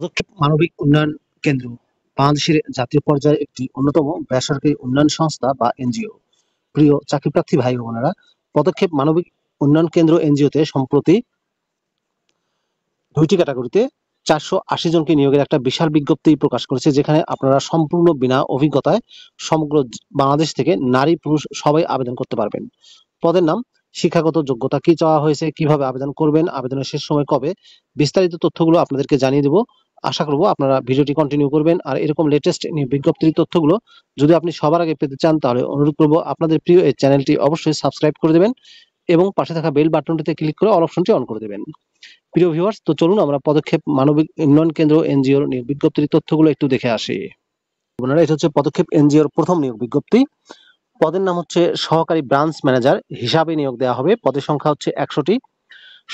পদক্ষেপ মানবিক উন্নয়ন কেন্দ্র বাংলাদেশের জাতীয় পর্যায়ে একটি অন্যতম বেসরকারি উন্নয়ন সংস্থা বা এনজিও। প্রিয় চাকরিপ্রার্থী ভাই ও বোনেরা, পদক্ষেপ মানবিক উন্নয়ন কেন্দ্র এনজিওতে সম্প্রতি ২টি ক্যাটাগরিতে ৪৮০ জনকে নিয়োগের একটা বিশাল বিজ্ঞপ্তি প্রকাশ করেছে, যেখানে আপনারা সম্পূর্ণ বিনা অভিজ্ঞতায় সমগ্র বাংলাদেশ থেকে নারী পুরুষ সবাই আবেদন করতে পারবেন। পদের নাম, শিক্ষাগত যোগ্যতা কি চাওয়া হয়েছে, কিভাবে আবেদন করবেন, আবেদনের শেষ সময় কবে, বিস্তারিত তথ্যগুলো আপনাদেরকে জানিয়ে দেব। আশা করব আপনারা ভিডিওটি কন্টিনিউ করবেন। আর এরকম লেটেস্ট বিজ্ঞপ্তির তথ্যগুলো যদি আপনি সবার আগে পেতে চান, তাহলে অনুরোধ করব আপনাদের প্রিয় এই চ্যানেলটি অবশ্যই সাবস্ক্রাইব করে দেবেন এবং পাশে থাকা বেল বাটনটিতে ক্লিক করে অল অপশনটি অন করে দেবেন। প্রিয় ভিউয়ার্স, তো চলুন আমরা পদক্ষেপ মানবিক উন্নয়ন কেন্দ্র এনজিওর নিয়োগ বিজ্ঞপ্তির তথ্যগুলো একটু দেখে আসি। আপনারা, এটা হচ্ছে পদক্ষেপ এনজিওর প্রথম নিয়োগ বিজ্ঞপ্তি। পদের নাম হচ্ছে সহকারী ব্রাঞ্চ ম্যানেজার হিসাবে নিয়োগ দেওয়া হবে। পদের সংখ্যা হচ্ছে ১০০টি।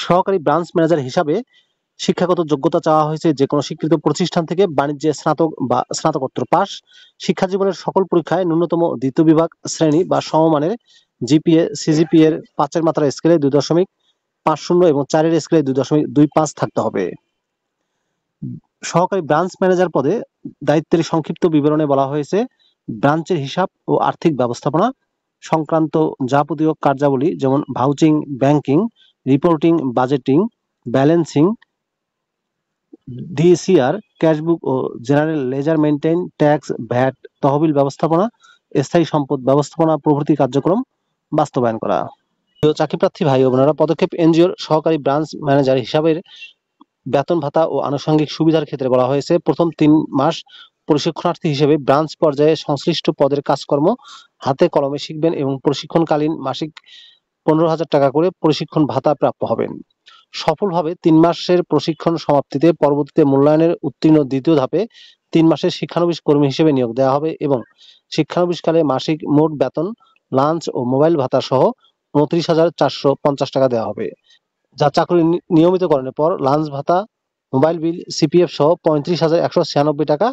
সহকারী ব্রাঞ্চ ম্যানেজার হিসাবে শিক্ষাগত যোগ্যতা চাওয়া হয়েছে যে কোনো স্বীকৃত প্রতিষ্ঠান থেকে বাণিজ্যে স্নাতক বা স্নাতকোত্তর পাস, শিক্ষা জীবনের সকল পরীক্ষায় ন্যূনতম দ্বিতীয় বিভাগ শ্রেণী বা সমমানের জিপিএ সিজিপিএ এর ৫-এর মাত্রা স্কেলে ২.৫০ এবং ৪-এর স্কেলে ২.২৫ থাকতে হবে। সহকারী ব্রাঞ্চ ম্যানেজার পদে দায়িত্বের সংক্ষিপ্ত বিবরণে বলা হয়েছে, ব্রাঞ্চের হিসাব ও আর্থিক ব্যবস্থাপনা সংক্রান্ত যাবতীয় কার্যাবলী যেমন vouching, banking, reporting, budgeting, balancing, DCR, cashbook ও general ledger maintain, tax, VAT, তহবিল ব্যবস্থাপনা, স্থায়ী সম্পদ ব্যবস্থাপনা প্রভৃতি কার্যক্রম বাস্তবায়ন করা। চাকরিপ্রার্থী ভাই ও বোনেরা, পদক্ষেপ এনজিওর সহকারী ব্রাঞ্চ ম্যানেজার হিসাবের বেতন ভাতা ও আনুষঙ্গিক সুবিধার ক্ষেত্রে বলা হয়েছে, প্রথম ৩ মাস প্রশিক্ষণার্থী হিসেবে ব্রাঞ্চ পর্যায়ে সংশ্লিষ্ট পদের কাজকর্ম হাতে কলমে শিখবেন এবং প্রশিক্ষণকালীন মাসিক ১৫,০০০ টাকা করে প্রশিক্ষণ ভাতা প্রাপ্য হবেন। সফলভাবে ৩ মাসের প্রশিক্ষণ সমাপ্তিতে পরবর্তীতে মূল্যায়নের উত্তীর্ণ দ্বিতীয় ধাপে ৩ মাসের শিক্ষানবিশ কর্মী হিসেবে নিয়োগ দেওয়া হবে এবং শিক্ষানবিশকালে মাসিক মোট বেতন, লাঞ্চ ও মোবাইল ভাতা সহ ২৯,৪৫০ টাকা দেওয়া হবে। যা চাকরি নিয়মিতকরণের পর লাঞ্চ ভাতা, মোবাইল বিল, সিপিএফ সহ ৩৫,১৯৬ টাকা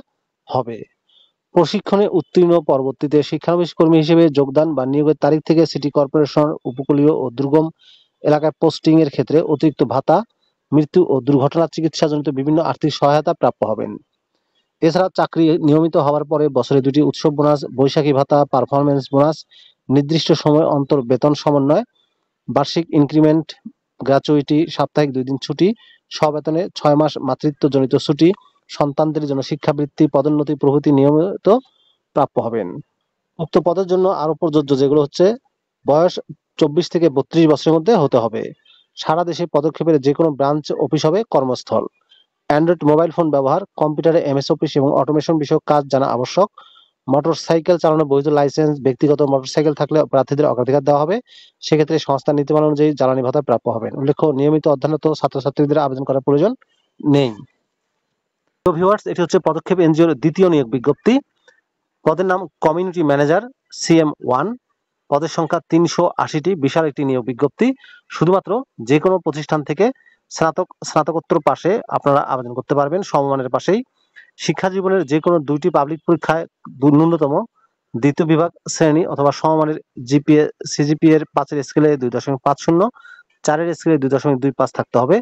হবে। প্রশিক্ষণে উত্তীর্ণ পরবর্তীতে শিক্ষানবিশ কর্মী হিসেবে যোগদান বা নিয়োগের তারিখ থেকে সিটি কর্পোরেশন, উপকূলীয় ও দুর্গম এলাকায় পোস্টিং এর ক্ষেত্রে অতিরিক্ত ভাতা, মৃত্যু ও দুর্ঘটনা চিকিৎসাজনিত বিভিন্ন আর্থিক সহায়তা প্রাপ্য হবেন। এছাড়া চাকরি নিয়মিত হওয়ার পরে বছরে ২টি উৎসব বোনাস, বৈশাখী ভাতা, পারফরমেন্স বোনাস, নির্দিষ্ট সময় অন্তর বেতন সমন্বয়, বার্ষিক ইনক্রিমেন্ট, গ্র্যাচুইটি, সাপ্তাহিক ২ দিন ছুটি, স্ববেতনে ৬ মাস মাতৃত্বজনিত ছুটি, সন্তানদের জন্য শিক্ষাবৃত্তি, পদোন্নতি প্রভৃতি নিয়মিত প্রাপ্য হবেন। উক্ত পদের জন্য আরো প্রযোজ্য যেগুলো হচ্ছে, বয়স ২৪ থেকে ৩২ বছরের মধ্যে হতে হবে। সারা দেশে পদক্ষেপের যে কোনো ব্রাঞ্চ অফিস হবে কর্মস্থল। অ্যান্ড্রয়েড মোবাইল ফোন ব্যবহার, কম্পিউটারে এমএস অফিস এবং অটোমেশন বিষয়ক কাজ জানা আবশ্যক। মোটরসাইকেল চালানোর বৈধ লাইসেন্স, ব্যক্তিগত মোটরসাইকেল থাকলে প্রার্থীদের অগ্রাধিকার দেওয়া হবে। সেক্ষেত্রে সংস্থার নীতিমালা অনুযায়ী জ্বালানি ভাতা প্রাপ্য হবেন। উল্লেখ্য, নিয়মিত অধ্যয়নরত ছাত্রছাত্রীদের আবেদন করার প্রয়োজন নেই। তো ভিউয়ার্স, এটি হচ্ছে পদক্ষেপ এনজিওর দ্বিতীয় নিয়োগ বিজ্ঞপ্তি। পদের নাম কমিউনিটি ম্যানেজার CM1। পদের সংখ্যা ৩৮০টি। বিশাল একটি নিয়োগ বিজ্ঞপ্তি। শুধুমাত্র যে কোনো প্রতিষ্ঠান থেকে স্নাতকোত্তর পাশে আপনারা আবেদন করতে পারবেন, সমমানের পাশেই। শিক্ষা জীবনের যে কোনো ২টি পাবলিক পরীক্ষায় ন্যূনতম দ্বিতীয় বিভাগ শ্রেণী অথবা সমমানের জিপিএ সিজিপিএ এর ৫-এর স্কেলে ২.৫০, ৪-এর স্কেলে ২.২৫ থাকতে হবে।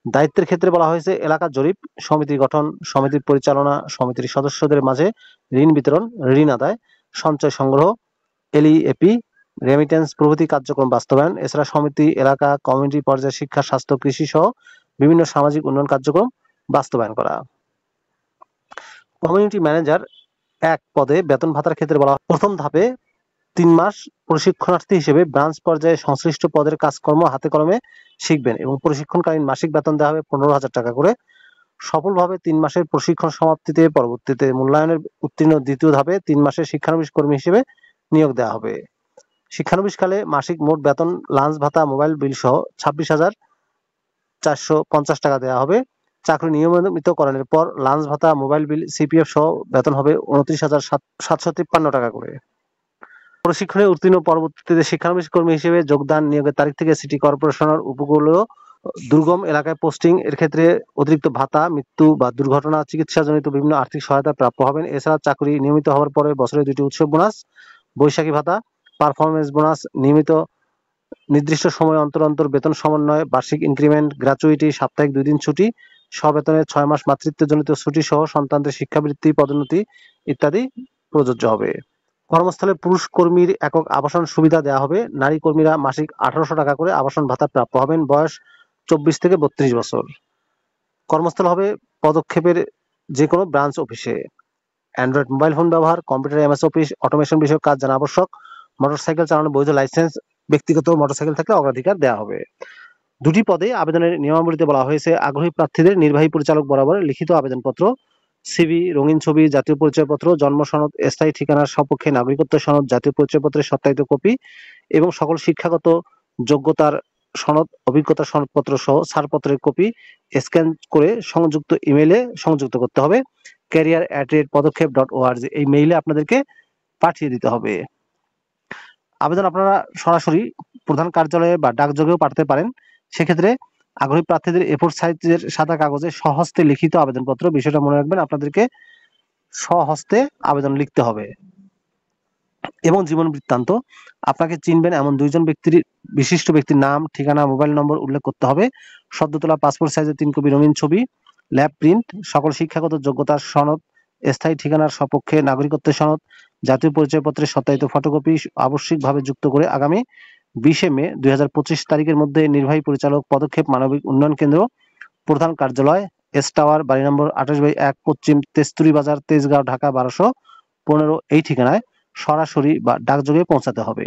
দায়িত্বের ক্ষেত্রে বলা হয়েছে, এলাকা জরিপ, সমিতি গঠন, সমিতির পরিচালনা, সমিতির সদস্যদের মাঝে ঋণ বিতরণ, ঋণ আদায়, সঞ্চয় সংগ্রহ, এলইএপি, রেমিটেন্স প্রভৃতি কার্যক্রম বাস্তবায়ন। এছাড়া সমিতি, এলাকা, কমিউনিটি পর্যায়ে শিক্ষা, স্বাস্থ্য, কৃষি সহ বিভিন্ন সামাজিক উন্নয়ন কার্যক্রম বাস্তবায়ন করা। কমিউনিটি ম্যানেজার ১ পদে বেতন ভাতার ক্ষেত্রে বলা, প্রথম ধাপে ৩ মাস প্রশিক্ষণার্থী হিসেবে ব্রাঞ্চ পর্যায়ে সংশ্লিষ্ট পদের কাজকর্ম হাতে কলমে শিখবেন এবং প্রশিক্ষণকালীন মাসিক বেতন দেওয়া হবে ১৫,০০০ টাকা করে। সফলভাবে ৩ মাসের প্রশিক্ষণ সমাপ্তিতে পরবর্তীতে মূল্যায়নের উত্তীর্ণ দ্বিতীয় ধাপে ৩ মাসের শিক্ষানবিশ কর্মী হিসেবে নিয়োগ দেওয়া হবে। শিক্ষানবিশকালে মাসিক মোট বেতন, লাঞ্চ ভাতা, মোবাইল বিল সহ ২৬,৪৫০ টাকা দেওয়া হবে। চাকরি নিয়মিতকরণের পর লাঞ্চ ভাতা, মোবাইল বিল, সিপিএফ সহ বেতন হবে ২৯,৭৫৩ টাকা করে। প্রশিক্ষণে উত্তীর্ণ পরবর্তীতে শিক্ষানবিশ কর্মী হিসেবে যোগদান, নিয়োগের তারিখ থেকে সিটি কর্পোরেশনের, উপকূলীয় দুর্গম এলাকায় পোস্টিং এর ক্ষেত্রে অতিরিক্ত ভাতা, মৃত্যু বা দুর্ঘটনা চিকিৎসাজনিত বিভিন্ন আর্থিক সহায়তা প্রাপ্য হবেন। এছাড়া চাকরি নিয়মিত হওয়ার পরে বছরে ২টি উৎসব বোনাস, বৈশাখী ভাতা, পারফরমেন্স বোনাস, নিয়মিত নির্দিষ্ট সময় অন্তর অন্তর বেতন সমন্বয়, বার্ষিক ইনক্রিমেন্ট, গ্র্যাচুইটি, সাপ্তাহিক ২ দিন ছুটি, সবেতনে 6 মাস মাতৃত্বজনিত ছুটি সহ সন্তানদের শিক্ষাবৃত্তি, পদোন্নতি ইত্যাদি প্রযোজ্য হবে। কর্মস্থলে পুরুষ কর্মীর একক আবাসন সুবিধা দেওয়া হবে। নারী কর্মীরা মাসিক 1800 টাকা করে আবাসন ভাতা প্রাপ্য হবেন। বয়স 24 থেকে 32 বছর। কর্মস্থল হবে পদক্ষেপের যে কোনো ব্রাঞ্চ অফিসে। অ্যান্ড্রয়েড মোবাইল ফোন ব্যবহার, কম্পিউটার, এমএস অফিস, অটোমেশন বিষয়ক কাজ জানা আবশ্যক। মোটরসাইকেল চালানোর বৈধ লাইসেন্স, ব্যক্তিগত মোটরসাইকেল থাকলে অগ্রাধিকার দেওয়া হবে। দুটি পদে আবেদনের নিয়মাবলীতে বলা হয়েছে, আগ্রহী প্রার্থীদের নির্বাহী পরিচালক বরাবর লিখিত আবেদনপত্র, সিভি, রঙিন ছবি, জাতীয় পরিচয়পত্র, জন্ম সনদ, স্থায়ী ঠিকানার সপক্ষে নাগরিকত্ব সনদ, জাতীয় পরিচয়পত্রের সত্যায়িত কপি এবং সকল শিক্ষাগত যোগ্যতার সনদ, অভিজ্ঞতা সনদপত্র সহ ছাড়পত্রের কপি স্ক্যান করে সংযুক্ত ইমেইলে সংযুক্ত করতে হবে। career@পদক্ষেপ.org এই মেইলে আপনাদেরকে পাঠিয়ে দিতে হবে। আবেদন আপনারা সরাসরি প্রধান কার্যালয়ে বা ডাকযোগেও পাঠাতে পারেন। সেক্ষেত্রে আগ্রহী প্রার্থীদের A4 সাইজের সাদা কাগজে স্বহস্তে লিখিত আবেদনপত্র, বিষয়টা মনে রাখবেন, আপনাদেরকে স্বহস্তে আবেদন লিখতে হবে। এবং জীবন বৃত্তান্ত, আপনাকে চিনবেন এমন দুইজন বিশিষ্ট ব্যক্তির নাম, ঠিকানা, মোবাইল নম্বর উল্লেখ করতে হবে। সদ্য তোলা পাসপোর্ট সাইজের 3 কপি রঙিন ছবি, ল্যাব প্রিন্ট, সকল শিক্ষাগত যোগ্যতার সনদ, স্থায়ী ঠিকানার সপক্ষে নাগরিকত্বের সনদ, জাতীয় পরিচয়পত্রের সত্যায়িত ফটোকপি আবশ্যিকভাবে যুক্ত করে আগামী 20 মে 2025 তারিখের মধ্যে নির্বাহী পরিচালক, পদক্ষেপ মানবিক উন্নয়ন কেন্দ্র, প্রধান কার্যালয়, এস টাওয়ার, বাড়ি নম্বর 28/1, পশ্চিম তেস্তুরি বাজার, তেজগাঁও, ঢাকা 1215 এই ঠিকানায় সরাসরি বা ডাকযোগে পৌঁছাতে হবে।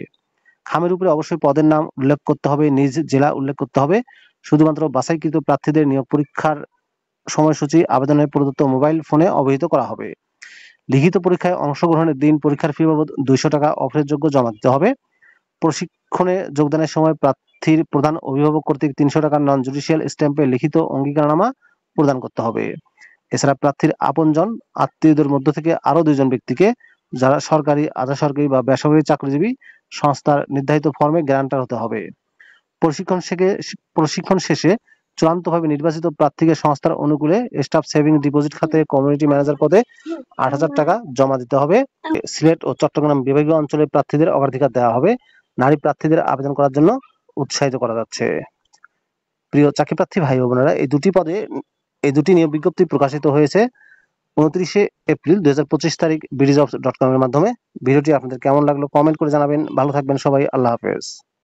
খামের উপরে অবশ্যই পদের নাম উল্লেখ করতে হবে, নিজ জেলা উল্লেখ করতে হবে। শুধুমাত্র বাছাইকৃত প্রার্থীদের নিয়োগ পরীক্ষার সময়সূচি আবেদনের প্রদত্ত মোবাইল ফোনে অবহিত করা হবে। লিখিত পরীক্ষায় অংশগ্রহণের দিন পরীক্ষার ফি বাবদ 200 টাকা অফেরযোগ্য জমা দিতে হবে। প্রশিক্ষণে যোগদানের সময় প্রার্থীর প্রধান অভিভাবক কর্তৃক 300 টাকার নন জুডিশিয়াল স্ট্যাম্পে লিখিত অঙ্গীকারনামা প্রদান করতে হবে। এছাড়া প্রার্থীর আপনজন আত্মীয়দের মধ্য থেকে আরো 2 জন ব্যক্তিকে, যারা সরকারি, আধা সরকারি বা বেসরকারি চাকরিজীবী সংস্থার নির্ধারিত ফর্মে গ্যারান্টার হতে হবে। প্রশিক্ষণ শেষে চূড়ান্তভাবে নির্বাচিত প্রার্থীকে সংস্থার অনুকূলে স্টাফ সেভিং ডিপোজিট খাতে কমিউনিটি ম্যানেজার পদে 8000 টাকা জমা দিতে হবে। সিলেট ও চট্টগ্রাম বিভাগীয় অঞ্চলের প্রার্থীদের অগ্রাধিকার দেওয়া হবে। নারী প্রার্থীদের আবেদন করার জন্য উৎসাহিত করা যাচ্ছে। প্রিয় চাকরি প্রার্থী ভাই ও বোনেরা, এই দুটি নিয়োগ বিজ্ঞপ্তি প্রকাশিত হয়েছে 29 এপ্রিল 2025 তারিখ bdjobs.com এর মাধ্যমে। ভিডিওটি আপনাদের কেমন লাগলো কমেন্ট করে জানাবেন। ভালো থাকবেন সবাই। আল্লাহ হাফেজ।